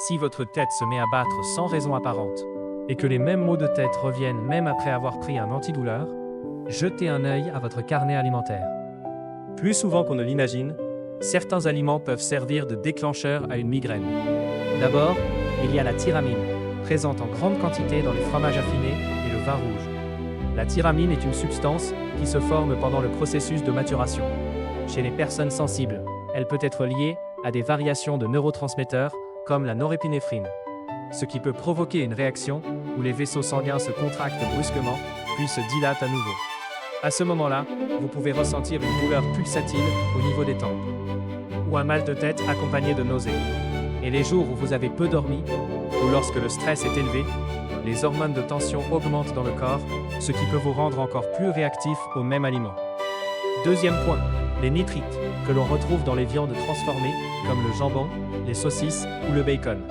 Si votre tête se met à battre sans raison apparente, et que les mêmes maux de tête reviennent même après avoir pris un antidouleur, jetez un œil à votre carnet alimentaire. Plus souvent qu'on ne l'imagine, certains aliments peuvent servir de déclencheur à une migraine. D'abord, il y a la tyramine, présente en grande quantité dans les fromages affinés et le vin rouge. La tyramine est une substance qui se forme pendant le processus de maturation. Chez les personnes sensibles, elle peut être liée à des variations de neurotransmetteurs comme la norépinéphrine, ce qui peut provoquer une réaction où les vaisseaux sanguins se contractent brusquement puis se dilatent à nouveau. À ce moment-là, vous pouvez ressentir une douleur pulsatile au niveau des tempes, ou un mal de tête accompagné de nausées. Et les jours où vous avez peu dormi, ou lorsque le stress est élevé, les hormones de tension augmentent dans le corps, ce qui peut vous rendre encore plus réactif aux mêmes aliments. Deuxième point, les nitrites, que l'on retrouve dans les viandes transformées, comme le jambon, les saucisses ou le bacon.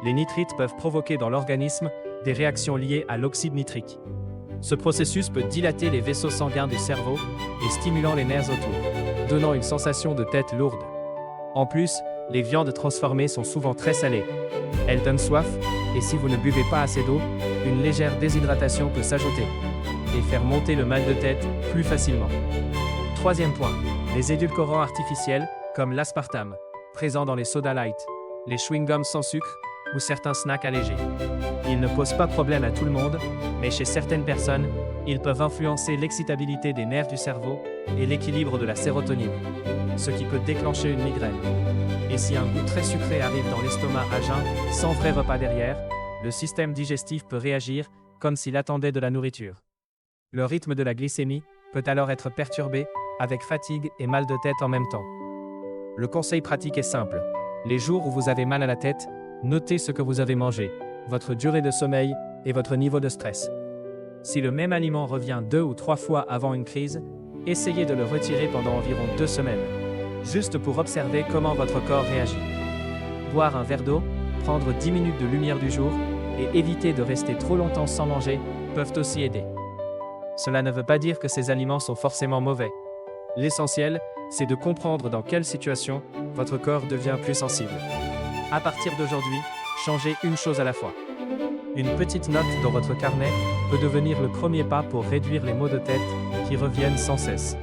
Les nitrites peuvent provoquer dans l'organisme des réactions liées à l'oxyde nitrique. Ce processus peut dilater les vaisseaux sanguins du cerveau et stimulant les nerfs autour, donnant une sensation de tête lourde. En plus, les viandes transformées sont souvent très salées. Elles donnent soif, et si vous ne buvez pas assez d'eau, une légère déshydratation peut s'ajouter et faire monter le mal de tête plus facilement. Troisième point, les édulcorants artificiels, comme l'aspartame, présents dans les soda light, les chewing-gums sans sucre ou certains snacks allégés. Ils ne posent pas problème à tout le monde, mais chez certaines personnes, ils peuvent influencer l'excitabilité des nerfs du cerveau et l'équilibre de la sérotonine, ce qui peut déclencher une migraine. Et si un goût très sucré arrive dans l'estomac à jeun, sans vrai repas derrière, le système digestif peut réagir comme s'il attendait de la nourriture. Le rythme de la glycémie peut alors être perturbé, avec fatigue et mal de tête en même temps. Le conseil pratique est simple. Les jours où vous avez mal à la tête, notez ce que vous avez mangé, votre durée de sommeil et votre niveau de stress. Si le même aliment revient 2 ou 3 fois avant une crise, essayez de le retirer pendant environ 2 semaines, juste pour observer comment votre corps réagit. Boire un verre d'eau, prendre 10 minutes de lumière du jour et éviter de rester trop longtemps sans manger peuvent aussi aider. Cela ne veut pas dire que ces aliments sont forcément mauvais. L'essentiel, c'est de comprendre dans quelle situation votre corps devient plus sensible. À partir d'aujourd'hui, changez une chose à la fois. Une petite note dans votre carnet peut devenir le premier pas pour réduire les maux de tête qui reviennent sans cesse.